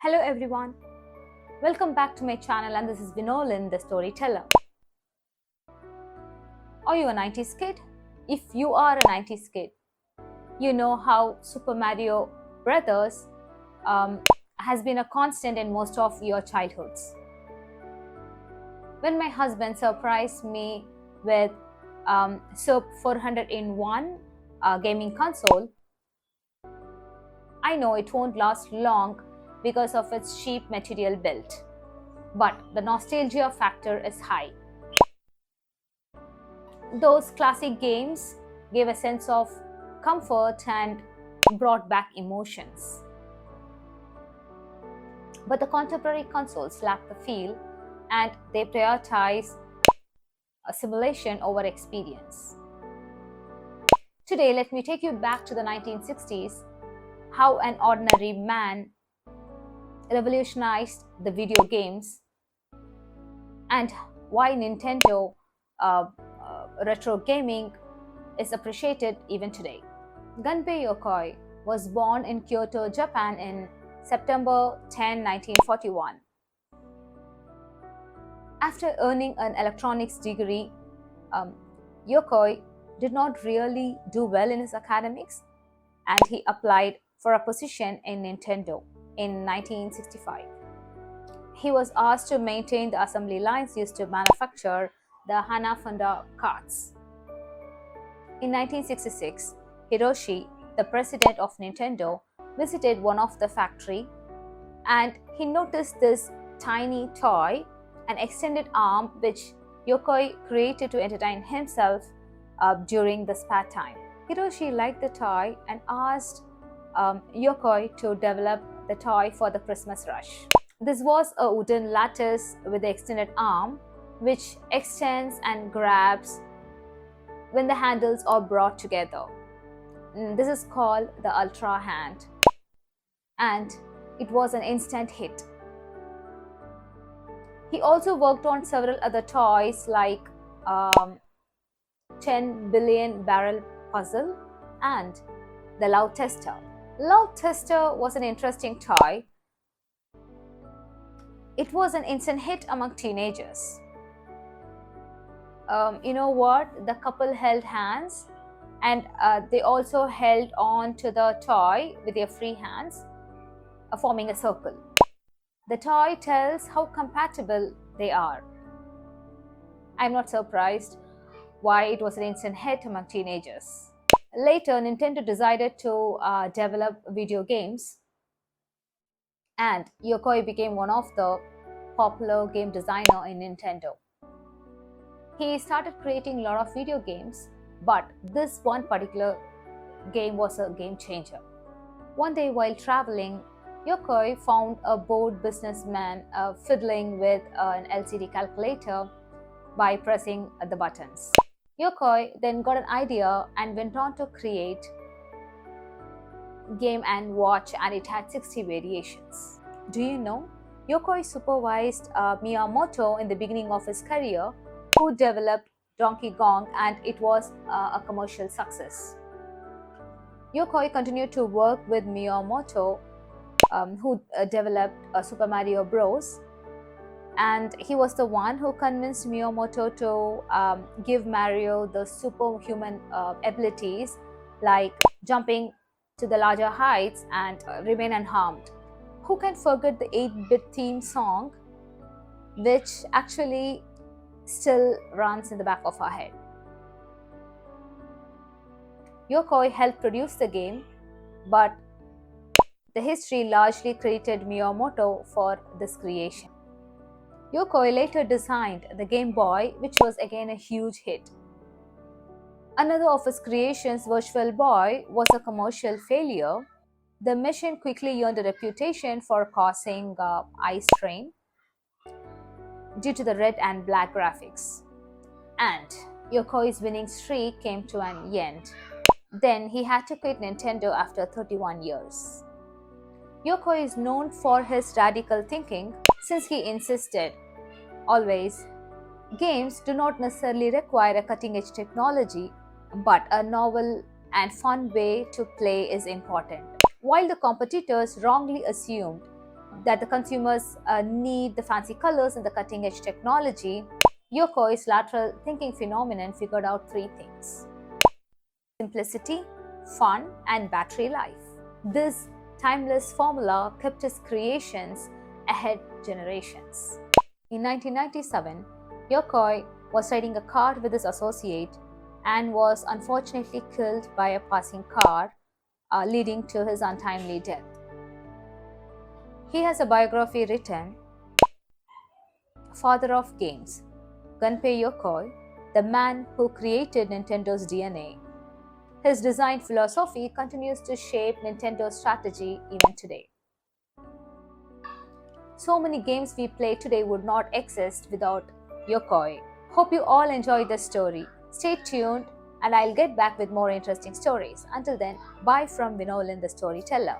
Hello everyone, welcome back to my channel and this is Vinolin, the storyteller. Are you a 90s kid? If you are a 90s kid, you know how Super Mario Brothers has been a constant in most of your childhoods. When my husband surprised me with Super 400-in-1 gaming console, I know it won't last long because of its cheap material build, but the nostalgia factor is high. Those classic games gave a sense of comfort and brought back emotions. But the contemporary consoles lack the feel and they prioritize a simulation over experience. Today, let me take you back to the 1960s, how an ordinary man revolutionized the video games and why Nintendo retro gaming is appreciated even today. Gunpei Yokoi was born in Kyoto, Japan in September 10, 1941. After earning an electronics degree, Yokoi did not really do well in his academics and he applied for a position in Nintendo in 1965. He was asked to maintain the assembly lines used to manufacture the Hanafuda carts. In 1966, Hiroshi, the president of Nintendo, visited one of the factory and he noticed this tiny toy, an extended arm which Yokoi created to entertain himself during the spare time. Hiroshi liked the toy and asked Yokoi to develop the toy for the Christmas rush. This was a wooden lattice with the extended arm which extends and grabs when the handles are brought together. This is called the Ultra Hand and it was an instant hit. He also worked on several other toys like 10 billion barrel puzzle and the Love Tester. Love Tester was an interesting toy. It was an instant hit among teenagers. You know what? The couple held hands and they also held on to the toy with their free hands, forming a circle. The toy tells how compatible they are. I'm not surprised why it was an instant hit among teenagers. Later, Nintendo decided to develop video games and Yokoi became one of the popular game designer in Nintendo. He started creating a lot of video games, but this one particular game was a game changer. One day while traveling, Yokoi found a bored businessman fiddling with an LCD calculator by pressing the buttons. Yokoi then got an idea and went on to create Game & Watch, and it had 60 variations. Do you know? Yokoi supervised Miyamoto in the beginning of his career, who developed Donkey Kong, and it was a commercial success. Yokoi continued to work with Miyamoto, who developed Super Mario Bros. And he was the one who convinced Miyamoto to give Mario the superhuman abilities like jumping to the larger heights and remain unharmed. Who can forget the 8-bit theme song, which actually still runs in the back of our head? Yokoi helped produce the game, but the history largely credited Miyamoto for this creation. Yokoi later designed the Game Boy, which was again a huge hit. Another of his creations, Virtual Boy, was a commercial failure. The machine quickly earned a reputation for causing eye strain due to the red and black graphics. And Yokoi's winning streak came to an end. Then he had to quit Nintendo after 31 years. Yokoi is known for his radical thinking since he insisted always, games do not necessarily require a cutting-edge technology, but a novel and fun way to play is important. While the competitors wrongly assumed that the consumers need the fancy colors and the cutting edge technology, Yokoi's lateral thinking phenomenon figured out three things: simplicity, fun, and battery life. This timeless formula kept his creations ahead generations. In 1997, Yokoi was riding a car with his associate and was unfortunately killed by a passing car, leading to his untimely death. He has a biography written, Father of Games, Gunpei Yokoi, the man who created Nintendo's DNA. His design philosophy continues to shape Nintendo's strategy even today. So many games we play today would not exist without Yokoi. Hope you all enjoyed this story. Stay tuned and I'll get back with more interesting stories. Until then, bye from Vinolin the Storyteller.